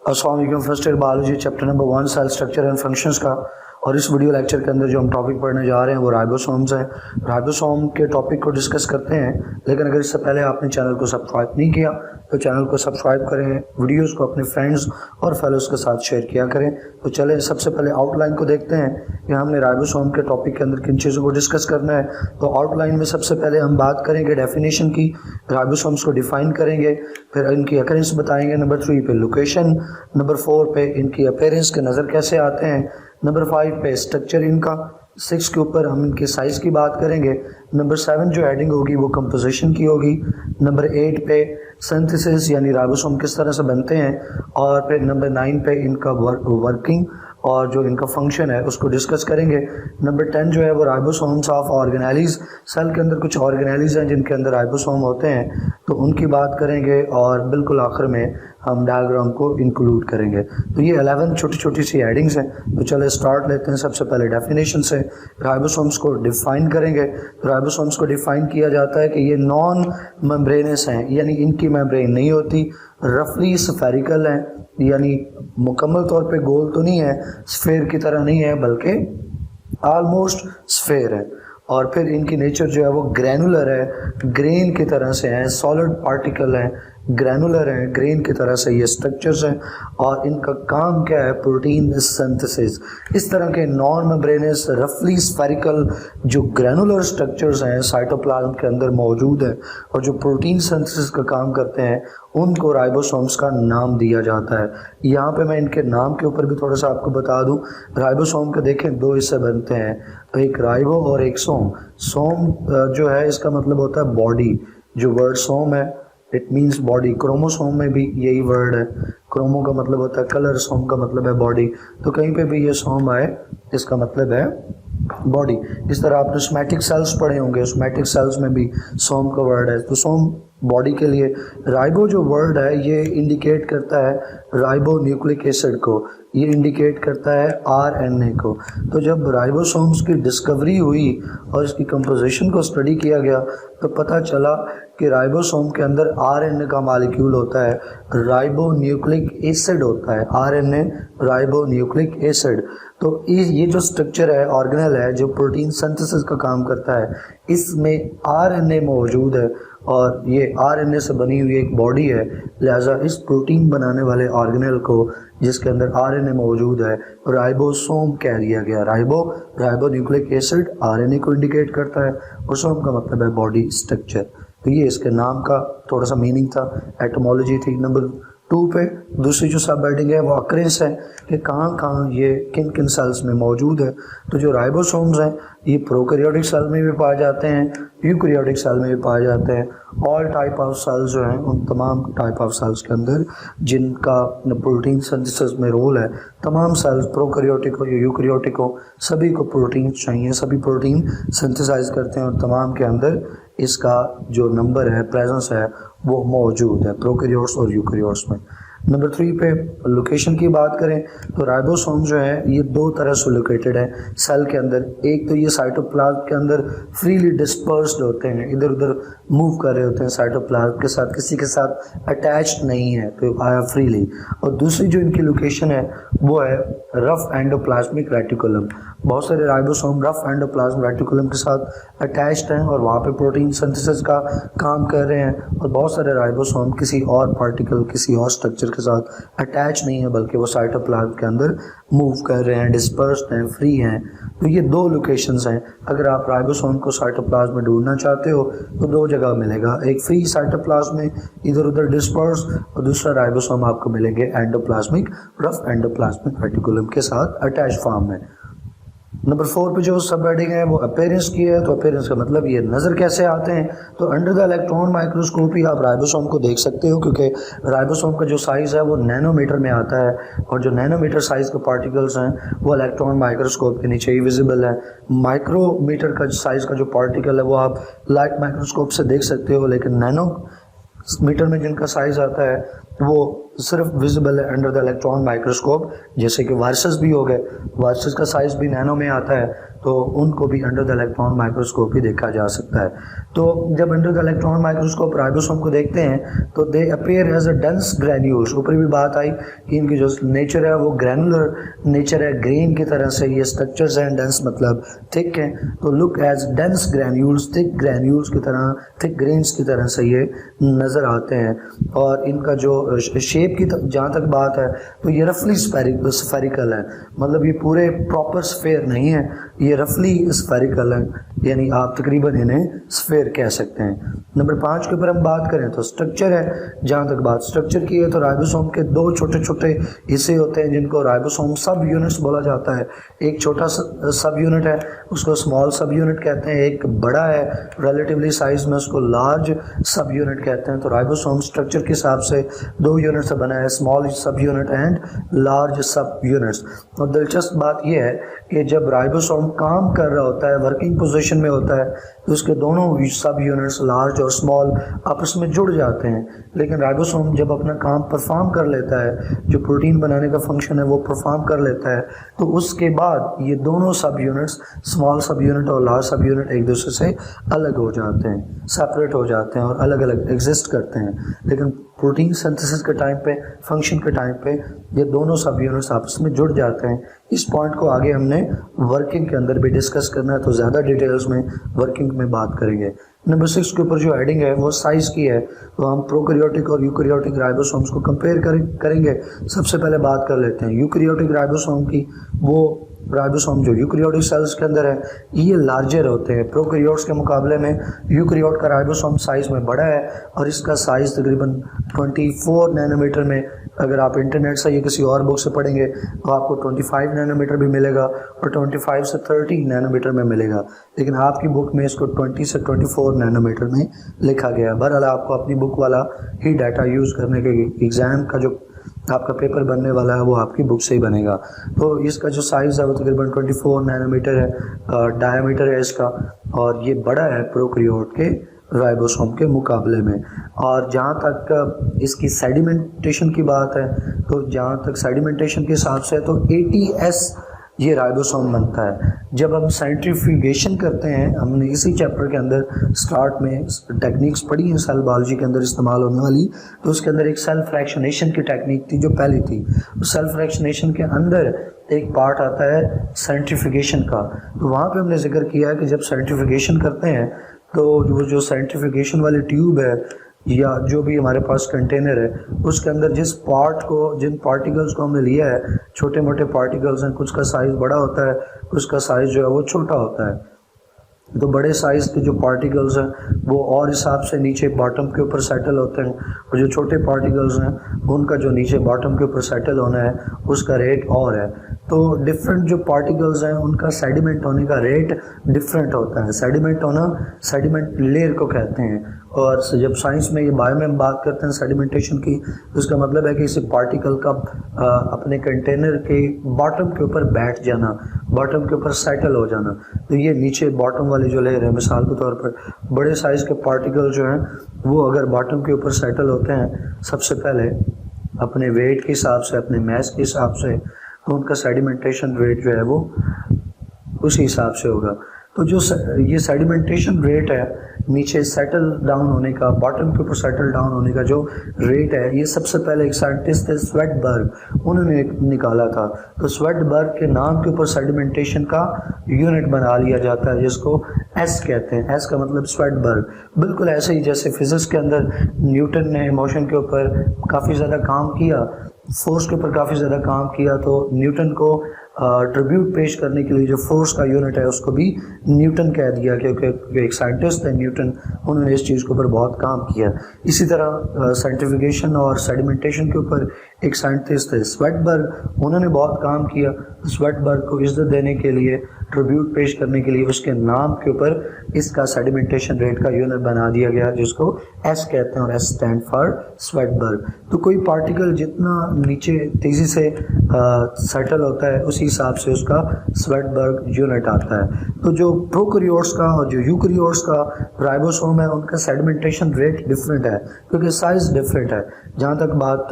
अस्सलाम वालेकुम। First year biology chapter number 1 cell structure and functions का, और इस वीडियो लेक्चर के अंदर जो हम टॉपिक पढ़ने जा रहे हैं वो राइबोसोम्स हैं। राइबोसोम के टॉपिक को डिस्कस करते हैं, लेकिन अगर इससे पहले आपने चैनल को सब्सक्राइब नहीं किया तो चैनल को सब्सक्राइब करें, वीडियोस को अपने फ्रेंड्स और फेलोज के साथ शेयर किया करें। तो चलें सबसे पहले आउटलाइन को देखते हैं कि हमने राइबोसोम के टॉपिक के अंदर किन चीज़ों को डिस्कस करना है। तो आउटलाइन में सबसे पहले हम बात करेंगे डेफिनेशन की, राइबोसोम्स को डिफाइन करेंगे, फिर इनकी अकरेंस बताएंगे, नंबर 3 पे लोकेशन, नंबर 4 पे इनकी अपीयरेंस के नज़र कैसे आते हैं, नंबर 5 पे स्ट्रक्चर इनका, 6 के ऊपर हम इनके साइज़ की बात करेंगे, नंबर 7 जो हेडिंग होगी वो कंपोजिशन की होगी, नंबर 8 पे सिंथेसिस यानी राइबोसोम किस तरह से बनते हैं, और फिर नंबर 9 पे इनका वर्किंग और जो इनका फंक्शन है उसको डिस्कस करेंगे। नंबर 10 जो है वो राइबोसोम्स ऑफ ऑर्गेनेलीज, सेल के अंदर कुछ ऑर्गेनेलीज हैं जिनके अंदर राइबोसोम होते हैं तो उनकी बात करेंगे, और बिल्कुल आखिर में हम डायग्राम को इंक्लूड करेंगे। तो ये 11 छोटी छोटी सी हेडिंग्स हैं। तो चले स्टार्ट लेते हैं सबसे पहले डेफिनेशन से। राइबोसोम्स को डिफाइन करेंगे। तो राइबोसोम्स को डिफाइन किया जाता है कि ये नॉन मेम्ब्रेनस हैं, यानी इनकी मेम्ब्रेन नहीं होती, रफली स्फेरिकल हैं, यानी मुकम्मल तौर पे गोल तो नहीं है, स्फेयर की तरह नहीं है, बल्कि ऑलमोस्ट स्फेयर है। और फिर इनकी नेचर जो है वो ग्रैनुलर है, ग्रेन की तरह से हैं, सॉलिड पार्टिकल हैं, ग्रैनुलर हैं, ग्रेन की तरह से ये स्ट्रक्चर्स हैं, और इनका काम क्या है, प्रोटीन सिंथेसिस। इस तरह के नॉन मेम्ब्रेनस रफली स्फेरिकल जो ग्रैनुलर स्ट्रक्चर्स हैं साइटोप्लाज्म के अंदर मौजूद है और जो प्रोटीन सिंथेसिस का काम करते हैं, उनको राइबोसोम्स का नाम दिया जाता है। यहाँ पे मैं इनके नाम के ऊपर भी थोड़ा सा आपको बता दूँ। राइबोसोम के देखें 2 हिस्से बनते हैं, तो एक राइबो और एक सोम। सोम जो है इसका मतलब होता है बॉडी। जो वर्ड सोम है इट मीन्स बॉडी। क्रोमोसोम में भी यही वर्ड है, क्रोमो का मतलब होता है कलर, सोम का मतलब है बॉडी। तो कहीं पे भी ये सोम आए इसका मतलब है बॉडी। इस तरह आपने सोमैटिक सेल्स पढ़े होंगे, सोमैटिक सेल्स में भी सोम का वर्ड है, तो सोम बॉडी के लिए। राइबो जो वर्ड है ये इंडिकेट करता है राइबो न्यूक्लिक एसिड को, ये इंडिकेट करता है आरएनए को। तो जब राइबोसोम्स की डिस्कवरी हुई और इसकी कंपोजिशन को स्टडी किया गया तो पता चला कि राइबोसोम के अंदर आरएनए का मॉलिक्यूल होता है, राइबो न्यूक्लिक एसिड होता है, आरएनए राइबो न्यूक्लिक एसिड। तो ये जो स्ट्रक्चर है, ऑर्गेनेल है, जो प्रोटीन सिंथेसिस का काम करता है, इसमें आरएनए मौजूद है और ये आरएनए से बनी हुई एक बॉडी है। लिहाजा इस प्रोटीन बनाने वाले ऑर्गेनेल को जिसके अंदर आरएनए मौजूद है राइबोसोम कह दिया गया। राइबो न्यूक्लिक एसिड आरएनए को इंडिकेट करता है और सोम का मतलब है बॉडी स्ट्रक्चर। तो ये इसके नाम का थोड़ा सा मीनिंग था, एटमोलॉजी थी। नंबर 2 पे दूसरी जो सब हेडिंग है वो अक्रेंस है कि कहाँ कहाँ ये किन किन सेल्स में मौजूद है। तो जो राइबोसोम्स हैं ये प्रोकैरियोटिक सेल में भी पाए जाते हैं, यूकैरियोटिक सेल में भी पाए जाते हैं। ऑल टाइप ऑफ सेल्स जो हैं उन तमाम टाइप ऑफ सेल्स के अंदर जिनका प्रोटीन सिंथेसिस में रोल है, तमाम सेल्स प्रोकैरियोटिक हो या यूकैरियोटिक हो, सभी को प्रोटीन चाहिए, सभी प्रोटीन सिंथेसाइज करते हैं और तमाम के अंदर इसका जो नंबर है, प्रेजेंस है, वो मौजूद है प्रोकैरियोट्स और यूकैरियोट्स में। नंबर 3 पे लोकेशन की बात करें तो राइबोसोम जो है ये 2 तरह से लोकेटेड है सेल के अंदर। एक तो ये साइटोप्लाज्म के अंदर फ्रीली डिस्पर्स्ड होते हैं, इधर उधर मूव कर रहे होते हैं साइटोप्लाज्म के साथ, किसी के साथ अटैच्ड नहीं है, तो आया फ्रीली। और दूसरी जो इनकी लोकेशन है वो है रफ एंडोप्लाज्मिक रेटिकुलम। बहुत सारे राइबोसोम रफ एंडोप्लाज्म रेटिकुलम के साथ अटैच्ड हैं और वहाँ पे प्रोटीन सिंथेसिस का काम कर रहे हैं, और बहुत सारे राइबोसोम किसी और पार्टिकल, किसी और स्ट्रक्चर के साथ अटैच नहीं है, बल्कि वो साइटोप्लाज्म के अंदर मूव कर रहे हैं, डिस्पर्स्ड हैं, फ्री हैं। तो ये 2 लोकेशंस हैं। अगर आप राइबोसोम को साइटोप्लाज्म में ढूंढना चाहते हो तो 2 जगह मिलेगा, एक फ्री साइटोप्लाज्म में इधर उधर डिस्पर्स, और दूसरा राइबोसोम आपको मिलेंगे एंडोप्लाज्मिक रफ एंडोप्लाज्मिक रेटिकुलम के साथ अटैच फॉर्म में। नंबर 4 पे जो सब हेडिंग है वो अपीयरेंस की है। तो अपीयरेंस का मतलब ये नज़र कैसे आते हैं। तो अंडर द इलेक्ट्रॉन माइक्रोस्कोप ही आप राइबोसोम को देख सकते हो, क्योंकि राइबोसोम का जो साइज़ है वो नैनोमीटर में आता है, और जो नैनोमीटर साइज़ के पार्टिकल्स हैं वो इलेक्ट्रॉन माइक्रोस्कोप के नीचे ही विजिबल है। माइक्रोमीटर का साइज़ का जो पार्टिकल है वो आप लाइट माइक्रोस्कोप से देख सकते हो, लेकिन नैनो मीटर में जिनका साइज़ आता है वो सिर्फ विजिबल है अंडर द इलेक्ट्रॉन माइक्रोस्कोप। जैसे कि वायरसेस भी हो गए, वायरसेस का साइज़ भी नैनो में आता है, तो उनको भी अंडर द इलेक्ट्रॉन माइक्रोस्कोप ही देखा जा सकता है। तो जब under the electron microscope ribosome को देखते हैं तो they appear as a dense granules. ऊपर भी बात आई कि इनकी जो नेचर है वो ग्रैनुलर नेचर है, ग्रेन की तरह से ये स्ट्रक्चर्स हैं, डेंस मतलब थिक है, तो look as dense granules, thick granules की तरह, थिक ग्रेन्स की तरह से ये नज़र आते हैं। और इनका जो शेप की जहाँ तक बात है तो ये रफली स्फेरिकल है, मतलब ये पूरे प्रॉपर स्फेयर नहीं है, ये रफली स्फेरिकल है, यानी आप तकरीबन इन्हें स्फेयर कह सकते हैं। नंबर 5 के ऊपर हम बात करें तो स्ट्रक्चर है, जहाँ तक बात स्ट्रक्चर की है तो राइबोसोम के 2 छोटे छोटे हिस्से होते हैं जिनको राइबोसोम सब यूनिट्स बोला जाता है। एक छोटा सब यूनिट है उसको स्मॉल सब यूनिट कहते हैं, एक बड़ा है रिलेटिवली साइज में उसको लार्ज सब यूनिट कहते हैं। तो राइबोसोम स्ट्रक्चर के हिसाब से 2 यूनिट से बना है, स्मॉल सब यूनिट एंड लार्ज सब यूनिट्स। और दिलचस्प बात यह है कि जब राइबोसोम काम कर रहा होता है, वर्किंग पोजीशन में होता है, तो उसके दोनों सब यूनिट्स लार्ज और स्मॉल आपस में जुड़ जाते हैं। लेकिन राइबोसोम जब अपना काम परफॉर्म कर लेता है, जो प्रोटीन बनाने का फंक्शन है वो परफॉर्म कर लेता है, तो उसके बाद ये दोनों सब यूनिट्स, स्मॉल सब यूनिट और लार्ज सब यूनिट, एक दूसरे से अलग हो जाते हैं, सेपरेट हो जाते हैं और अलग अलग एग्जिस्ट करते हैं। लेकिन प्रोटीन सिंथेसिस के टाइम पे, फंक्शन के टाइम पे ये दोनों सब यूनिट्स आपस में जुड़ जाते हैं। इस पॉइंट को आगे हमने वर्किंग के अंदर भी डिस्कस करना है, तो ज़्यादा डिटेल्स में वर्किंग में बात करेंगे। नंबर 6 के ऊपर जो हेडिंग है वो साइज़ की है, तो हम प्रोकैरियोटिक और यूकैरियोटिक राइबोसोम्स को कंपेयर करेंगे। सबसे पहले बात कर लेते हैं यूकैरियोटिक राइबोसोम की। वो राइबोसोम जो यूकैरियोटिक सेल्स के अंदर है ये लार्जर होते हैं, प्रोकैरियोट्स के मुकाबले में यूकैरियोट का राइबोसोम साइज़ में बड़ा है और इसका साइज़ तकरीबन 24 नैनोमीटर में, अगर आप इंटरनेट से या किसी और बुक से पढ़ेंगे तो आपको 25 नैनोमीटर भी मिलेगा और 25 से 30 नैनोमीटर में मिलेगा, लेकिन आपकी बुक में इसको 20 से 24 नैनोमीटर में लिखा गया है। बहरहाल आपको अपनी बुक वाला ही डाटा यूज़ करने के, एग्ज़ाम का जो आपका पेपर बनने वाला है वो आपकी बुक से ही बनेगा। तो इसका जो साइज़ है वो तकरीबन 24 नैनोमीटर है, डायमीटर है इसका, और ये बड़ा है प्रोकैरियोट के राइबोसोम के मुकाबले में। और जहाँ तक इसकी सेडिमेंटेशन की बात है, तो जहाँ तक सेडिमेंटेशन के हिसाब से तो ATS ये राइबोसोम बनता है। जब हम सेंट्रीफ्यूगेशन करते हैं, हमने इसी चैप्टर के अंदर स्टार्ट में टेक्निक्स पढ़ी हैं सेल बायोलॉजी के अंदर इस्तेमाल होने वाली, तो उसके अंदर एक सेल फ्रैक्शनेशन की टेक्निक थी जो पहली थी। सेल फ्रैक्शनेशन के अंदर एक पार्ट आता है सेंट्रीफ्यूगेशन का, तो वहाँ पे हमने जिक्र किया है कि जब सेंट्रीफ्यूगेशन करते हैं तो वो जो सेंट्रीफ्यूगेशन वाली ट्यूब है या जो भी हमारे पास कंटेनर है उसके अंदर जिस पार्ट को, जिन पार्टिकल्स को हमने लिया है, छोटे मोटे पार्टिकल्स हैं, कुछ का साइज़ बड़ा होता है, कुछ का साइज़ जो है वो छोटा होता है। तो बड़े साइज़ के जो पार्टिकल्स हैं वो और हिसाब से नीचे बॉटम के ऊपर सेटल होते हैं, और जो छोटे पार्टिकल्स हैं उनका जो नीचे बॉटम के ऊपर सेटल होना है उसका रेट और है। तो डिफरेंट जो पार्टिकल्स हैं उनका सेडिमेंट होने का रेट डिफरेंट होता है। सेडिमेंट होना, सेडिमेंट लेयर को कहते हैं। और जब साइंस में ये बायो में बात करते हैं सेडिमेंटेशन की, तो उसका मतलब है कि इस पार्टिकल का अपने कंटेनर के बॉटम के ऊपर बैठ जाना, बॉटम के ऊपर सेटल हो जाना। तो ये नीचे बॉटम वाली जो लेयर है, मिसाल के तौर पर बड़े साइज़ के पार्टिकल जो हैं वो अगर बॉटम के ऊपर सेटल होते हैं सबसे पहले अपने वेट के हिसाब से, अपने मैस के हिसाब से, तो उनका सेडिमेंटेशन रेट जो है वो उसी हिसाब से होगा। तो जो ये सेडिमेंटेशन रेट है, नीचे सेटल डाउन होने का, बॉटम के ऊपर सेटल डाउन होने का जो रेट है, ये सबसे पहले एक साइंटिस्ट थे स्वेटबर्ग, उन्होंने निकाला था। तो स्वेटबर्ग के नाम के ऊपर सेडिमेंटेशन का यूनिट बना लिया जाता है जिसको S कहते हैं। S का मतलब स्वेटबर्ग। बिल्कुल ऐसे ही जैसे फिजिक्स के अंदर न्यूटन ने मोशन के ऊपर काफ़ी ज़्यादा काम किया, फोर्स के ऊपर काफ़ी ज़्यादा काम किया, तो न्यूटन को ट्रिब्यूट पेश करने के लिए जो फोर्स का यूनिट है उसको भी न्यूटन कह दिया, क्योंकि एक साइंटिस्ट थे न्यूटन, उन्होंने इस चीज़ के ऊपर बहुत काम किया। इसी तरह साइंटिफिकेशन और सेडिमेंटेशन के ऊपर एक साइंटिस्ट थे स्वेटबर्ग, उन्होंने बहुत काम किया। स्वेटबर्ग को इज्जत देने के लिए, ट्रिब्यूट पेश करने के लिए उसके नाम के ऊपर इसका सेडिमेंटेशन रेट का यूनिट बना दिया गया जिसको S कहते हैं, और S स्टैंड फॉर स्वेटबर्ग। तो कोई पार्टिकल जितना नीचे तेज़ी से सेटल होता है उसी हिसाब से उसका स्वेटबर्ग यूनिट आता है। तो जो प्रोकैरियोट्स का और जो यूकैरियोट्स का राइबोसोम है उनका सेडिमेंटेशन रेट डिफरेंट है क्योंकि साइज़ डिफरेंट है। जहाँ तक बात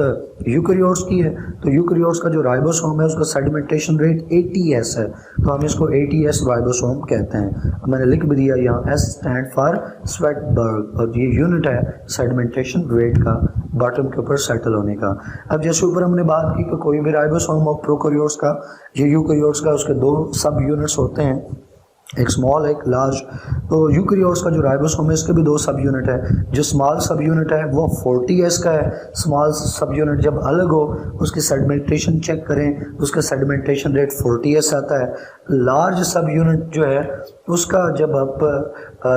यूकैरियोट्स यूकैरियोट्स की है, तो यूकैरियोट्स का जो राइबोसोम है उसका सेडिमेंटेशन रेट 80s है, तो हम इसको 80s राइबोसोम कहते हैं। अब मैंने लिख भी दिया यहाँ, S स्टैंड फॉर स्वेटबर्ग, और ये यूनिट है सेडिमेंटेशन रेट का, बॉटम के ऊपर सेटल होने का। अब जैसे ऊपर हमने बात की कि कोई भी राइबोसोम और प्रोकैरियोट्स का, ये यूकैरियोट्स का, उसके दो सब यूनिट्स होते हैं, एक स्मॉल एक लार्ज। तो यूकैरियोट्स का जो राइबोसोम है इसके भी दो सब यूनिट है। जो स्मॉल सब यूनिट है वो 40s का है। स्मॉल सब यूनिट जब अलग हो उसकी सेडिमेंटेशन चेक करें तो उसका सेडिमेंटेशन रेट 40s आता है। लार्ज सब यूनिट जो है उसका जब आप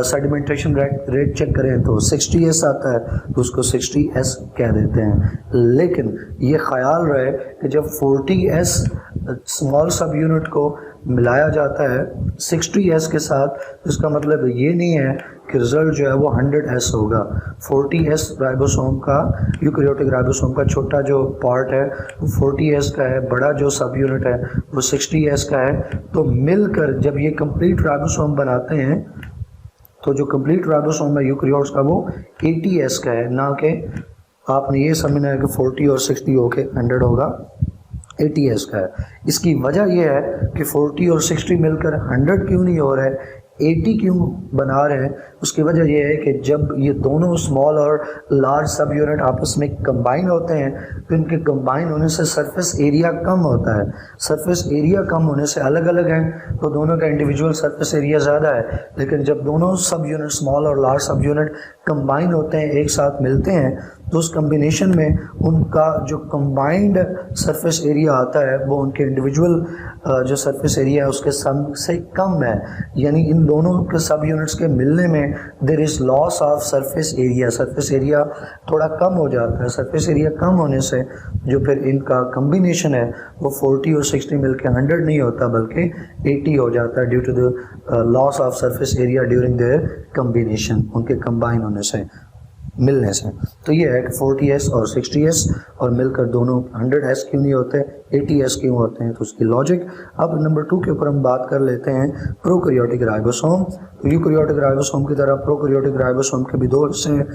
सेडिमेंटेशन रेट चेक करें तो 60s आता है, तो उसको 60s कह देते हैं। लेकिन ये ख्याल रहे कि जब 40s स्मॉल सब यूनिट को मिलाया जाता है 60s के साथ, तो इसका मतलब ये नहीं है कि रिजल्ट जो है वो 100s होगा। 40s राइबोसोम का, यूकैरियोटिक राइबोसोम का छोटा जो पार्ट है वो 40s का है, बड़ा जो सब यूनिट है वो 60s का है। तो मिलकर जब ये कंप्लीट राइबोसोम बनाते हैं तो जो कंप्लीट राइबोसोम है यूकैरियोट्स का वो 80s का है, ना कि आपने ये समझना है कि 40 और 60 होके 100 होगा, 80s का है। इसकी वजह यह है कि 40 और 60 मिलकर 100 क्यों नहीं हो रहा है, 80 क्यों बना रहे हैं। उसकी वजह यह है कि जब ये दोनों स्मॉल और लार्ज सब यूनिट आपस में कंबाइन होते हैं तो इनके कंबाइन होने से सरफेस एरिया कम होता है। सरफेस एरिया कम होने से अलग अलग हैं तो दोनों का इंडिविजुअल सरफेस एरिया ज़्यादा है, लेकिन जब दोनों सब यूनिट स्मॉल और लार्ज सब यूनिट कंबाइन होते हैं, एक साथ मिलते हैं, तो उस कम्बिनेशन में उनका जो कंबाइंड सरफेस एरिया आता है वो उनके इंडिविजुअल जो सरफेस एरिया है उसके सम से कम है। यानी इन दोनों के सब यूनिट्स के मिलने में there is loss of surface area, surface area थोड़ा कम हो जाता है। सरफेस एरिया कम होने से जो फिर इनका कम्बिनेशन है वो 40 और 60 मिलकर 100 नहीं होता बल्कि 80 हो जाता है due to the loss of surface area during their combination, उनके कंबाइन होने से, मिलने से। तो ये है कि 40s और 60s और मिलकर दोनों 100s क्यों नहीं होते, 80s क्यों होते हैं, तो उसकी लॉजिक। अब नंबर 2 के ऊपर हम बात कर लेते हैं प्रोकैरियोटिक राइबोसोम। तो यूकैरियोटिक राइबोसोम की तरह प्रोकैरियोटिक राइबोसोम के भी दो हिस्से हैं,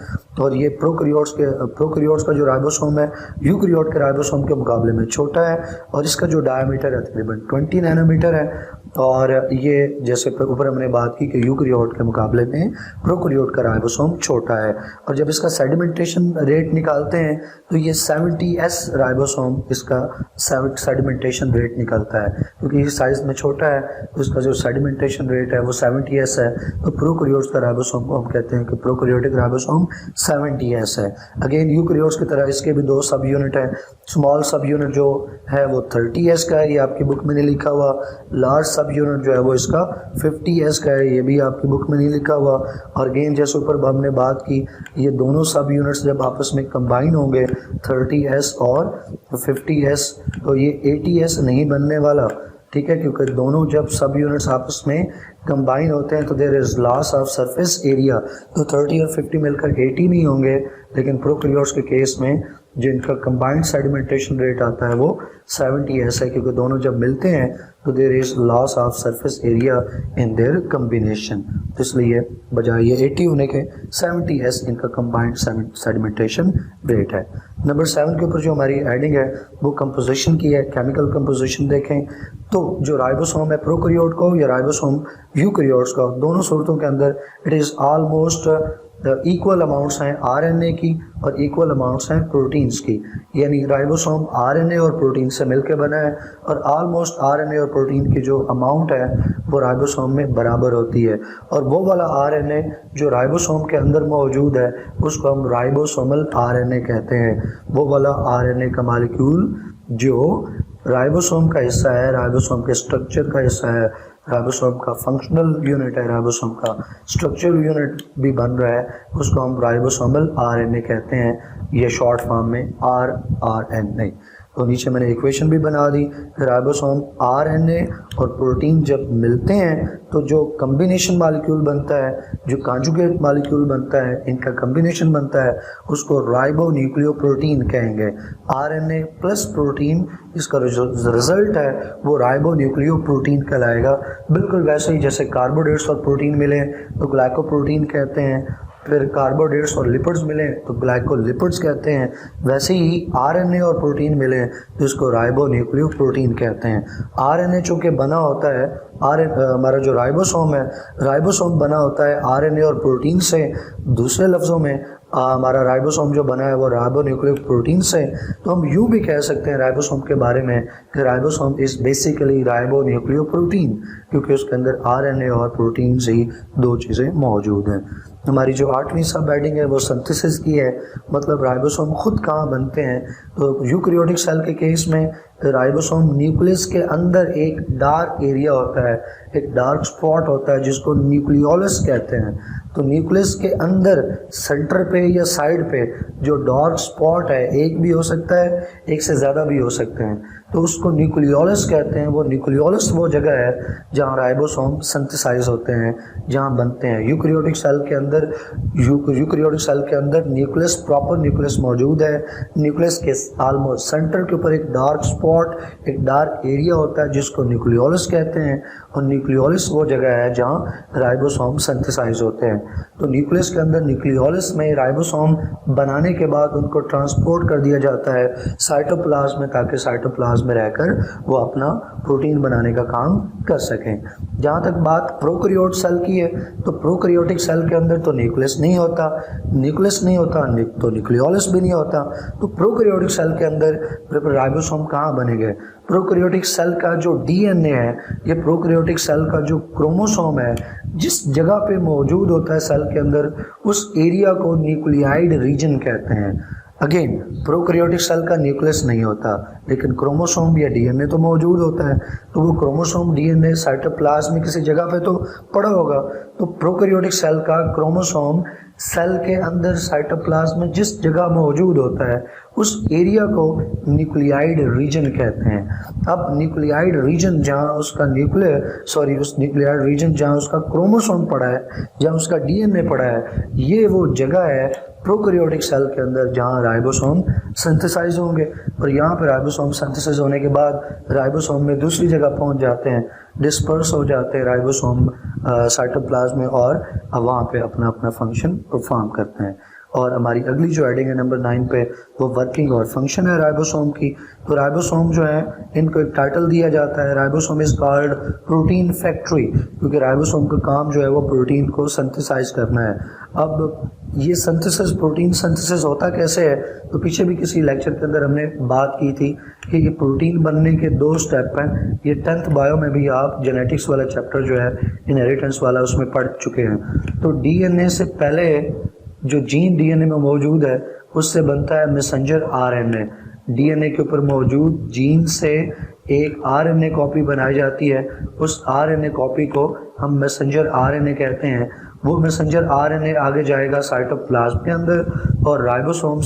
और ये प्रोकैरियोट्स का जो राइबोसोम है यूकैरियोट के राइबोसोम के मुकाबले में छोटा है, और इसका जो डायमीटर है तकरीबन 20 नैनोमीटर है। और ये जैसे ऊपर हमने बात की कि यूकैरियोट के मुकाबले में प्रोकैरियोट का राइबोसोम छोटा है। और जब इसका सेडिमेंटेशन रेट निकालते हैं तो ये 70s राइबोसोम इसका सेडिमेंटेशन रेट निकलता है, क्योंकि ये साइज में छोटा है तो इसका जो सेडिमेंटेशन रेट है वो 70s है। तो प्रोकैरियोट्स का राइबोसोम को हम कहते हैं कि प्रोकैरियोटिक राइबोसोम 70s है। अगेन यूकैरियोट्स की तरह इसके भी दो सब यूनिट हैं। स्मॉल सब यूनिट जो है वो 30s का है, ये आपकी बुक में नहीं लिखा हुआ। लार्ज सब यूनिट जो है वो इसका 50s का है, ये भी आपकी बुक में नहीं लिखा हुआ। और अगेन जैसे ऊपर हमने बात की, ये दोनों सब यूनिट्स जब आपस में कंबाइन होंगे 30s और 50s तो ये 80s नहीं बनने वाला, ठीक है, क्योंकि दोनों जब सब यूनिट्स आपस में कंबाइन होते हैं तो there is loss of surface area. तो 30 और 50 मिलकर 80 नहीं होंगे, लेकिन प्रोकैरियोट्स के केस में जिनका कंबाइंड सेडिमेंटेशन रेट आता है वो 70s है, क्योंकि दोनों जब मिलते हैं तो there is loss of surface area in their combination. तो इसलिए बजाय ये 80 होने के 70s इनका कंबाइंड सेडिमेंटेशन रेट है। नंबर 7 के ऊपर जो हमारी एडिंग है वो कंपोजिशन की है। केमिकल कंपोजिशन देखें तो जो राइबोसोम है प्रोकैरियोट को या राइबोसोम यूकैरियोट्स का, दोनों सूरतों के अंदर it is almost equal amounts हैं आरएनए की और इक्वल अमाउंट्स हैं प्रोटीन्स की। यानी राइबोसोम आरएनए और प्रोटीन से मिलकर बना है, और ऑलमोस्ट आरएनए और प्रोटीन की जो अमाउंट है वो राइबोसोम में बराबर होती है। और वो वाला आरएनए जो राइबोसोम के अंदर मौजूद है उसको हम राइबोसोमल आरएनए कहते हैं। वो वाला आरएनए का मॉलिक्यूल जो राइबोसोम का हिस्सा है, राइबोसोम के स्ट्रक्चर का हिस्सा है, राइबोसोम का फंक्शनल यूनिट है, राइबोसोम का स्ट्रक्चरल यूनिट भी बन रहा है, उसको हम राइबोसोमल आरएनए कहते हैं, ये शॉर्ट फॉर्म में आरएनए। तो नीचे मैंने इक्वेशन भी बना दी। राइबोसोम आरएनए और प्रोटीन जब मिलते हैं तो जो कम्बिनेशन मॉलिक्यूल बनता है, जो कॉन्जुगेट मॉलिक्यूल बनता है, इनका कम्बिनेशन बनता है, उसको राइबोन्यूक्लियोप्रोटीन कहेंगे। आरएनए प्लस प्रोटीन, इसका जो रिजल्ट है वो राइबोन्यूक्लियोप्रोटीन कहलाएगा। बिल्कुल वैसे ही जैसे कार्बोहाइड्रेट्स और प्रोटीन मिले तो ग्लाइकोप्रोटीन कहते हैं, फिर कार्बोहाइड्रेट्स और लिपिड्स मिले तो ग्लाइकोलिपिड्स कहते हैं। वैसे ही आरएनए और प्रोटीन मिले तो इसको राइबोन्यूक्लियोप्रोटीन कहते हैं। आरएनए चूँकि बना होता है हमारा जो राइबोसोम है, राइबोसोम बना होता है आरएनए और प्रोटीन से। दूसरे लफ्ज़ों में हमारा राइबोसोम जो बना है वो राइबोन्यूक्लिक प्रोटीन से। तो हम यूँ भी कह सकते हैं राइबोसोम के बारे में कि राइबोसोम इज़ बेसिकली राइबोन्यूक्लियोप्रोटीन, क्योंकि उसके अंदर आरएनए और प्रोटीन से ही दो चीज़ें मौजूद हैं। हमारी जो 8वीं सब हेडिंग है वो सिंथेसिस की है, मतलब राइबोसोम खुद कहाँ बनते हैं। तो यूकैरियोटिक सेल के केस में राइबोसोम न्यूक्लियस के अंदर एक डार्क एरिया होता है, एक डार्क स्पॉट होता है जिसको न्यूक्लियोलस कहते हैं। तो न्यूक्लियस के अंदर सेंटर पे या साइड पे जो डार्क स्पॉट है, एक भी हो सकता है, एक से ज़्यादा भी हो सकते हैं, तो उसको न्यूक्लियोलस कहते हैं। वो न्यूक्लियोलस वो जगह है जहाँ राइबोसोम सिंथेसाइज होते हैं, जहाँ बनते हैं। यूकैरियोटिक सेल के अंदर न्यूक्लियस, प्रॉपर न्यूक्लियस मौजूद है। न्यूक्लियस के ऑलमोस्ट सेंटर के ऊपर एक डार्क स्पॉट, एक डार्क एरिया होता है जिसको न्यूक्लियोलस कहते हैं। और न्यूक्लियोलस वो जगह है जहाँ राइबोसोम सिंथेसाइज होते हैं। तो न्यूक्लियस के अंदर न्यूक्लियोलस में राइबोसोम बनाने के बाद उनको ट्रांसपोर्ट कर दिया जाता है साइटोप्लाज्म में, ताकि साइटोप्लाज्म में रहकर वो अपना प्रोटीन बनाने का काम कर सकें। जहाँ तक बात प्रोकैरियोट सेल की है, तो प्रोकैरियोटिक सेल के अंदर तो न्यूक्लियस नहीं होता तो न्यूक्लियोलस भी नहीं होता। तो प्रोकैरियोटिक सेल के अंदर राइबोसोम कहाँ बनेंगे? प्रोकैरियोटिक सेल का जो डीएनए है, ये प्रोकैरियोटिक सेल का जो क्रोमोसोम है, जिस जगह पे मौजूद होता है सेल के अंदर, उस एरिया को न्यूक्लियाइड रीजन कहते हैं। अगेन, प्रोकैरियोटिक सेल का न्यूक्लियस नहीं होता, लेकिन क्रोमोसोम या डीएनए तो मौजूद होता है। तो वो क्रोमोसोम डीएनए साइटोप्लाज्म में किसी जगह पे तो पड़ा होगा। तो प्रोकैरियोटिक सेल का क्रोमोसोम सेल के अंदर साइटोप्लाज्म में जिस जगह मौजूद होता है, उस एरिया को न्यूक्लियाइड रीजन कहते हैं। अब न्यूक्लियाइड रीजन जहाँ उसका उस न्यूक्लियाइड रीजन जहाँ उसका क्रोमोसोम पड़ा है, जहाँ उसका डीएनए पड़ा है, ये वो जगह है प्रोकैरियोटिक सेल के अंदर जहाँ राइबोसोम सिंथेसाइज होंगे। और यहाँ पर राइबोसोम सिंथेसाइज होने के बाद राइबोसोम में दूसरी जगह पहुँच जाते हैं, डिस्पर्स हो जाते हैं राइबोसोम साइटोप्लाज्म में, और वहाँ पे अपना अपना फंक्शन परफॉर्म करते हैं। और हमारी अगली जो हेडिंग है नंबर 9 पे, वो वर्किंग और फंक्शन है राइबोसोम की। तो राइबोसोम जो है, इनको एक टाइटल दिया जाता है, ribosome is called protein factory, क्योंकि राइबोसोम का काम जो है वो प्रोटीन को सिंथेसाइज करना है। अब ये सिंथेसिस, प्रोटीन सिंथेसिस होता कैसे है? तो पीछे भी किसी लेक्चर के अंदर हमने बात की थी कि ये प्रोटीन बनने के 2 स्टेप हैं। ये 10th बायो में भी आप जेनेटिक्स वाला चैप्टर जो है, इनहेरिटेंस वाला, उसमें पढ़ चुके हैं। तो डीएनए से पहले जो जीन डीएनए में मौजूद है, उससे बनता है मैसेंजर आरएनए। डीएनए के ऊपर मौजूद जीन से एक आरएनए कॉपी बनाई जाती है। उस आरएनए कॉपी को हम मैसेंजर आरएनए कहते हैं। वो मैसेंजर आरएनए आगे जाएगा साइटोप्लाज्म के अंदर, और राइबोसोम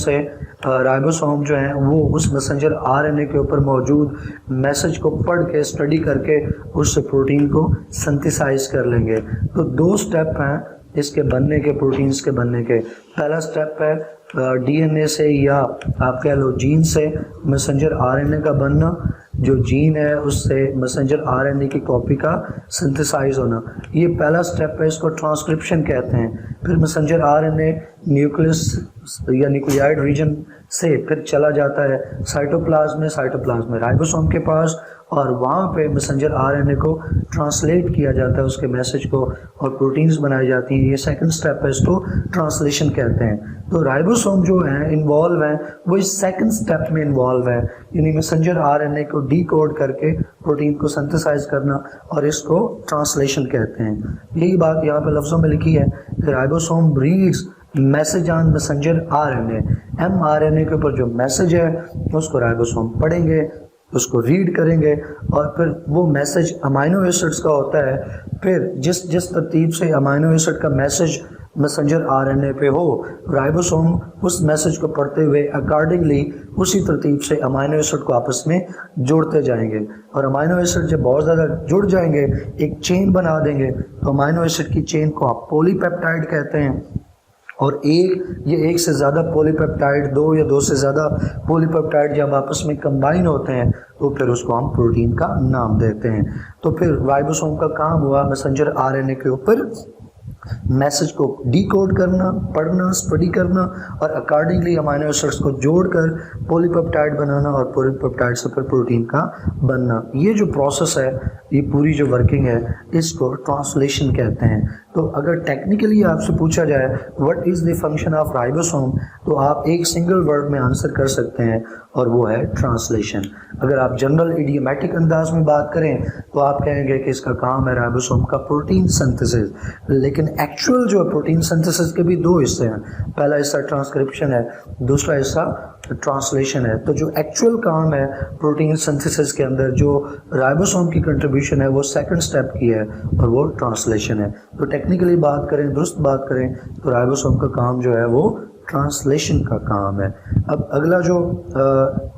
जो है वो उस मैसेंजर आरएनए के ऊपर मौजूद मैसेज को पढ़ के, स्टडी करके उस प्रोटीन को सिंथेसाइज कर लेंगे। तो 2 स्टेप हैं इसके बनने के, प्रोटीन्स के बनने के। पहला स्टेप है डीएनए से, या आप कह लो जीन से मैसेंजर आरएनए का बनना। जो जीन है उससे मैसेंजर आरएनए की कॉपी का सिंथेसाइज होना, ये पहला स्टेप है, इसको ट्रांसक्रिप्शन कहते हैं। फिर मैसेंजर आरएनए न्यूक्लियस या न्यूक्लियाइड रीजन से फिर चला जाता है साइटोप्लाज्म में राइबोसोम के पास, और वहाँ पे मैसेंजर आरएनए को ट्रांसलेट किया जाता है, उसके मैसेज को, और प्रोटीन्स बनाई जाती हैं। ये सेकंड स्टेप है, इसको ट्रांसलेशन कहते हैं। तो राइबोसोम जो है इन्वॉल्व है, वो इस सेकंड स्टेप में इन्वॉल्व है, यानी मैसेंजर आरएनए को डीकोड करके प्रोटीन को सिंथेसाइज करना, और इसको ट्रांसलेशन कहते हैं। यही बात यहाँ पे लफ्ज़ों में लिखी है कि ribosome reads message on messenger RNA. mRNA के ऊपर जो मैसेज है उसको राइबोसोम पढ़ेंगे, उसको रीड करेंगे, और फिर वो मैसेज अमाइनो एसिड्स का होता है। फिर जिस तरतीब से अमाइनो एसिड का मैसेज मैसेंजर आरएनए पे हो, राइबोसोम उस मैसेज को पढ़ते हुए अकॉर्डिंगली उसी तरतीब से अमाइनो एसिड को आपस में जोड़ते जाएंगे। और अमाइनो एसिड जब बहुत ज़्यादा जुड़ जाएंगे, एक चेन बना देंगे, तो अमाइनो एसिड की चेन को आप पॉलीपेप्टाइड कहते हैं। और एक से ज़्यादा पॉलीपेप्टाइड, 2 या 2 से ज़्यादा पॉलीपेप्टाइड जब आपस में कंबाइन होते हैं, तो फिर उसको हम प्रोटीन का नाम देते हैं। तो फिर राइबोसोम का काम हुआ मैसेंजर आरएनए के ऊपर मैसेज को डिकोड करना, पढ़ना, स्टडी करना और अकॉर्डिंगली अमाइनो एसिड्स को जोड़कर पॉलीपेप्टाइड बनाना और पॉलीपेप्टाइड से फिर प्रोटीन का बनना। ये जो प्रोसेस है, ये पूरी जो वर्किंग है, इसको ट्रांसलेशन कहते हैं। तो अगर टेक्निकली आपसे पूछा जाए what is the function of ribosome, तो आप एक सिंगल वर्ड में आंसर कर सकते हैं और वो है ट्रांसलेशन। अगर आप जनरल इडियोमैटिक अंदाज में बात करें तो आप कहेंगे कि इसका काम है राइबोसोम का प्रोटीन सिंथेसिस, लेकिन एक्चुअल जो है प्रोटीन सिंथेसिस के भी दो हिस्से हैं। पहला हिस्सा ट्रांसक्रिप्शन है, दूसरा हिस्सा ट्रांसलेशन है। तो जो एक्चुअल काम है प्रोटीन सिंथेसिस के अंदर, जो राइबोसोम की कंट्रीब्यूशन है, वो सेकंड स्टेप की है और वो ट्रांसलेशन है। तो टेक्निकली बात करें, दुरुस्त बात करें, तो राइबोसोम का काम जो है वो ट्रांसलेशन का काम है। अब अगला जो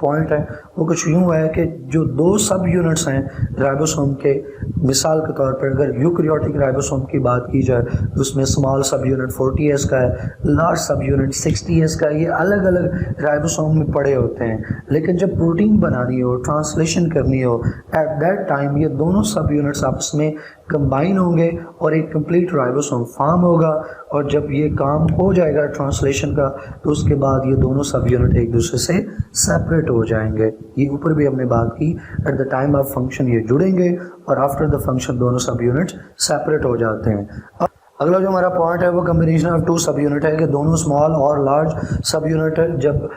पॉइंट है वो कुछ यूँ है कि जो दो सब यूनिट्स हैं राइबोसोम के, मिसाल के तौर पर अगर यूकैरियोटिक राइबोसोम की बात की जाए तो उसमें स्मॉल सब यूनिट 40S का है, लार्ज सब यूनिट 60S का है। ये अलग अलग राइबोसोम में पड़े होते हैं, लेकिन जब प्रोटीन बनानी हो, ट्रांसलेशन करनी हो, एट दैट टाइम ये दोनों सब यूनिट्स आपस में कंबाइन होंगे और एक कंप्लीट राइबोसोम फॉर्म होगा। और जब ये काम हो जाएगा ट्रांसलेशन का, तो उसके बाद ये दोनों सब यूनिट एक दूसरे से सेपरेट हो जाएंगे। ये ऊपर भी हमने बात की, at the time of function ये जुड़ेंगे और आफ्टर द फंक्शन दोनों सब यूनिट सेपरेट हो जाते हैं। अगला जो हमारा पॉइंट है वो combination of two sub unit है कि दोनों स्मॉल और लार्ज सब यूनिट जब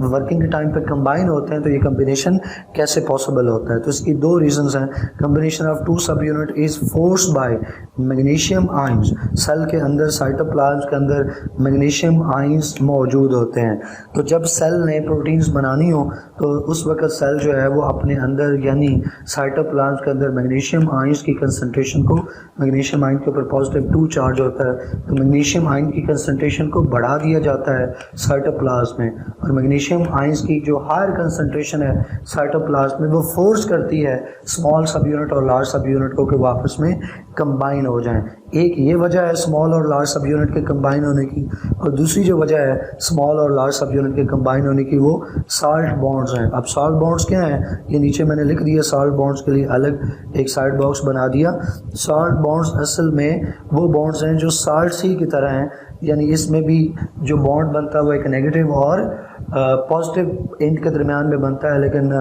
वर्किंग के टाइम पे कंबाइन होते हैं तो ये कम्बिनेशन कैसे पॉसिबल होता है। तो इसकी दो रीजंस हैं। Combination of two sub unit is forced by magnesium ions. Cell के अंदर, साइटोप्लाज्म के अंदर मैग्नीशियम आयंस मौजूद होते हैं। तो जब सेल ने प्रोटीन्स बनानी हो तो उस वक्त सेल जो है वो अपने अंदर यानी साइटोप्लाज्म के अंदर मैग्नीशियम आयंस की कंसंट्रेशन को, मैग्नीशियम आयन के ऊपर पॉजिटिव 2 चार्ज होता है, तो मैग्नीशियम आयन की कंसंट्रेशन को बढ़ा दिया जाता है साइटोप्लाज्म में। और मैग्नीशियम आयंस की जो हायर कंसंट्रेशन है साइटोप्लाज्म में, वो फोर्स करती है स्मॉल सब यूनिट और लार्ज सब यूनिट को कि वो आपस में कंबाइन हो जाएं। एक ये वजह है स्मॉल और लार्ज सब यूनिट के कंबाइन होने की, और दूसरी जो वजह है स्मॉल और लार्ज सब यूनिट के कंबाइन होने की, वो साल्ट बॉन्ड्स हैं। अब साल्ट बॉन्ड्स क्या हैं, ये नीचे मैंने लिख दिया, साल्ट बॉन्ड्स के लिए अलग एक साइड बॉक्स बना दिया। साल्ट बॉन्ड्स असल में वो बॉन्ड्स हैं जो साल्ट सी की तरह हैं, यानी इसमें भी जो बॉन्ड बनता है वो एक नेगेटिव और पॉजिटिव एंड के दरमियान में बनता है, लेकिन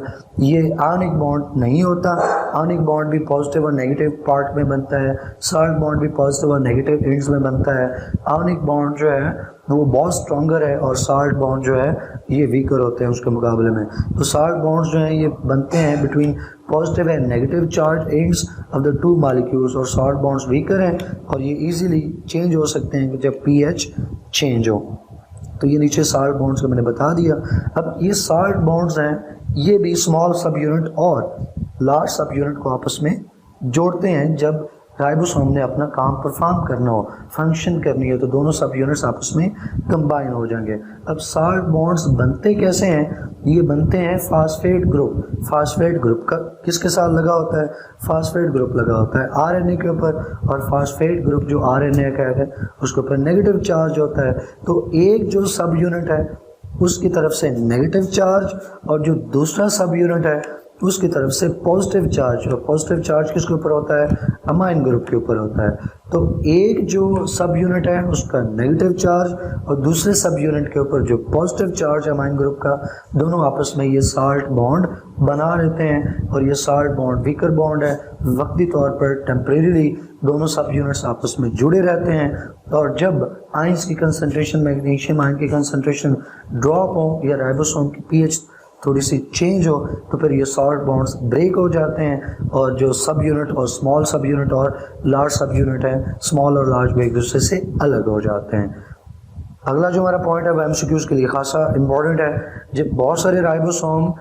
ये आयनिक बॉन्ड नहीं होता। आयनिक बॉन्ड भी पॉजिटिव और नेगेटिव पार्ट में बनता है, साल्ट बॉन्ड भी पॉजिटिव और नेगेटिव एंड्स में बनता है। आयनिक बॉन्ड जो है वो बहुत स्ट्रॉन्गर है और साल्ट बॉन्ड जो है ये वीकर होते हैं उसके मुकाबले में। तो साल्ट बॉन्ड्स जो हैं ये बनते हैं between positive and negative charge ends of the two molecules, और साल्ट बॉन्ड्स वीकर हैं और ये इजीली चेंज हो सकते हैं जब pH चेंज हो। तो ये नीचे साल्ट बॉन्ड्स का मैंने बता दिया। अब ये साल्ट बॉन्ड्स हैं, ये भी स्मॉल सब यूनिट और लार्ज सब यूनिट को आपस में जोड़ते हैं। जब राइबोसोम ने अपना काम परफॉर्म करना हो, फंक्शन करनी हो, तो दोनों सब यूनिट्स आपस में कंबाइन हो जाएंगे। अब साल्ट बॉन्ड्स बनते कैसे हैं, ये बनते हैं फास्फेट ग्रुप। फास्फेट ग्रुप का किसके साथ लगा होता है, फास्फेट ग्रुप लगा होता है आरएनए के ऊपर, और फास्फेट ग्रुप जो आरएनए का है उसके ऊपर नेगेटिव चार्ज होता है। तो एक जो सब यूनिट है उसकी तरफ से नेगेटिव चार्ज और जो दूसरा सब यूनिट है उसकी तरफ से पॉजिटिव चार्ज, और पॉजिटिव चार्ज किसके ऊपर होता है, अमाइन ग्रुप के ऊपर होता है। तो एक जो सब यूनिट है उसका नेगेटिव चार्ज और दूसरे सब यूनिट के ऊपर जो पॉजिटिव चार्ज है अमाइन ग्रुप का, दोनों आपस में ये साल्ट बॉन्ड बना लेते हैं। और ये साल्ट बॉन्ड वीकर बॉन्ड है, वक्ती तौर पर टेम्परेरी दोनों सब यूनिट्स आपस में जुड़े रहते हैं। और जब आयंस की कंसंट्रेशन, मैग्नीशियम आयन की कंसंट्रेशन ड्रॉप हो या राइबोसोम की pH थोड़ी सी चेंज हो, तो फिर ये साल्ट बॉन्ड्स ब्रेक हो जाते हैं और जो सब यूनिट और स्मॉल सब यूनिट और लार्ज सब यूनिट है, स्मॉल और लार्ज भी एक दूसरे से अलग हो जाते हैं। अगला जो हमारा पॉइंट है वो एमसीक्यूज के लिए खासा इंपॉर्टेंट है। जब बहुत सारे राइबोसोम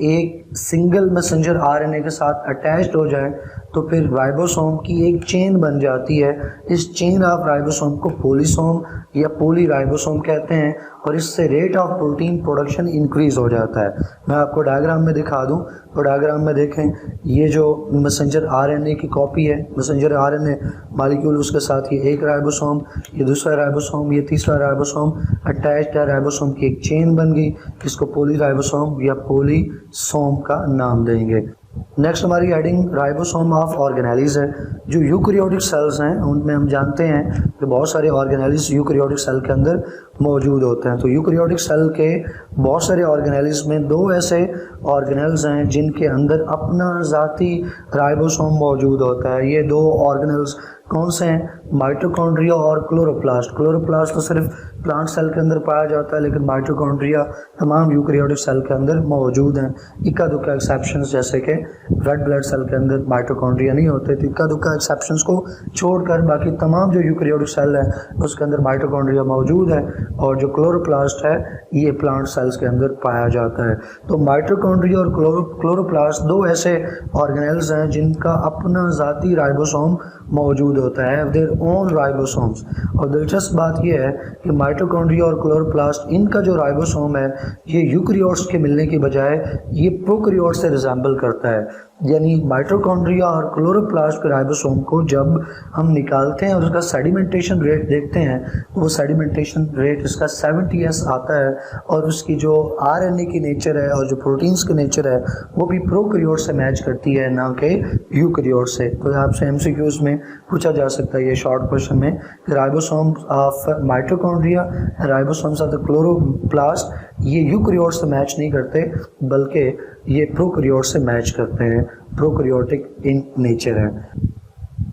एक सिंगल मैसेंजर आरएनए के साथ अटैच्ड हो जाए तो फिर राइबोसोम की एक चेन बन जाती है। इस चेन ऑफ राइबोसोम को पॉलीसोम या पॉली राइबोसोम कहते हैं, और इससे rate of protein production increase हो जाता है। मैं आपको डायग्राम में दिखा दूं तो डायग्राम में देखें, ये जो मैसेंजर आरएनए की कॉपी है, मैसेंजर आरएनए मॉलिक्यूल, उसके साथ ये एक राइबोसोम, ये दूसरा राइबोसोम, ये तीसरा राइबोसोम अटैच्ड है। राइबोसोम की एक चेन बन गई, इसको पॉली राइबोसोम या पॉलीसोम का नाम देंगे। नेक्स्ट हमारी हेडिंग राइबोसोम ऑफ ऑर्गेनेलीज है। जो यूकैरियोटिक सेल्स हैं उनमें हम जानते हैं कि बहुत सारे ऑर्गेनेलीज यूकैरियोटिक सेल के अंदर मौजूद होते हैं। तो यूकैरियोटिक सेल के बहुत सारे ऑर्गेनेलीज में दो ऐसे ऑर्गेनेल्स हैं जिनके अंदर अपना ज़ाती राइबोसोम मौजूद होता है। ये दो ऑर्गेनेल्स कौन से हैं? माइटोकॉन्ड्रिया और क्लोरोप्लास्ट। क्लोरोप्लास्ट तो सिर्फ प्लांट सेल के अंदर पाया जाता है, लेकिन माइटोकॉन्ड्रिया तमाम यूकैरियोटिक सेल के अंदर मौजूद हैं। इक्का दुक्का एक्सेप्शंस, जैसे कि रेड ब्लड सेल के अंदर माइटोकॉन्ड्रिया नहीं होते, तो इक्का दुक्का एक्सेप्शंस को छोड़कर बाकी तमाम जो यूकैरियोटिक सेल है उसके अंदर माइटोकॉन्ड्रिया मौजूद है, और जो क्लोरोप्लास्ट है ये प्लांट सेल्स के अंदर पाया जाता है। तो माइटोकॉन्ड्रिया और क्लोरोप्लास्ट दो ऐसे ऑर्गेनेल्स हैं जिनका अपना ज़ाती राइबोसोम मौजूद होता है, देयर ओन राइबोसोम्स। और दिलचस्प बात यह है कि माइटोकॉन्ड्रिया और क्लोरोप्लास्ट, इनका जो राइबोसोम है ये यूकैरियोट्स के मिलने की बजाय ये प्रोकैरियोट से रिजेंबल करता है। यानी माइटोकॉन्ड्रिया और क्लोरोप्लास्ट के राइबोसोम को जब हम निकालते हैं और उसका सेडिमेंटेशन रेट देखते हैं तो वो सेडिमेंटेशन रेट इसका 70s आता है, और उसकी जो RNA की नेचर है और जो प्रोटीन्स की नेचर है वो भी प्रोकैरियोट से मैच करती है, ना कि यूकैरियोट से। तो आपसे MCQs में पूछा जा सकता है ये शॉर्ट क्वेश्चन में कि ribosomes of mitochondria, ribosomes of the chloroplast ये यूकैरियोट से मैच नहीं करते बल्कि ये प्रोकैरियोट से मैच करते हैं, प्रोकैरियोटिक इन नेचर है।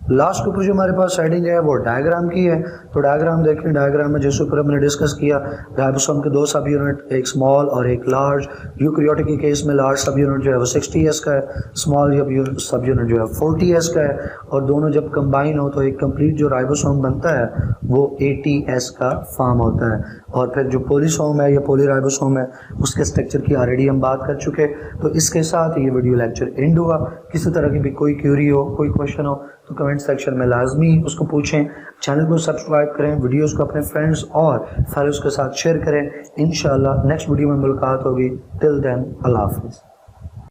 लास्ट के ऊपर जो हमारे पास हेडिंग है वो डायग्राम की है। तो डायग्राम देखें, डायग्राम में जैसे ऊपर हमने डिस्कस किया राइबोसोम के दो सब यूनिट, एक स्मॉल और एक लार्ज। यूकैरियोटिक के केस में लार्ज सब यूनिट जो है वो 60s का है, स्मॉल सब यूनिट जो है 40s का है, और दोनों जब कंबाइन हो तो एक कंप्लीट जो राइबोसोम बनता है वो 80s का फॉर्म होता है। और फिर जो पॉलीसोम है या पॉलीराइबोसोम है उसके स्ट्रक्चर की ऑलरेडी हम बात कर चुके। तो इसके साथ ये वीडियो लेक्चर एंड हुआ। किसी तरह की भी कोई क्यूरी हो, कोई क्वेश्चन हो तो कमेंट सेक्शन में लाजमी उसको पूछें। चैनल को सब्सक्राइब करें, वीडियोस को अपने फ्रेंड्स और फैलोज के साथ शेयर करें। इंशाल्लाह नेक्स्ट वीडियो में मुलाकात होगी। टिल देन अल्लाह हाफिज़।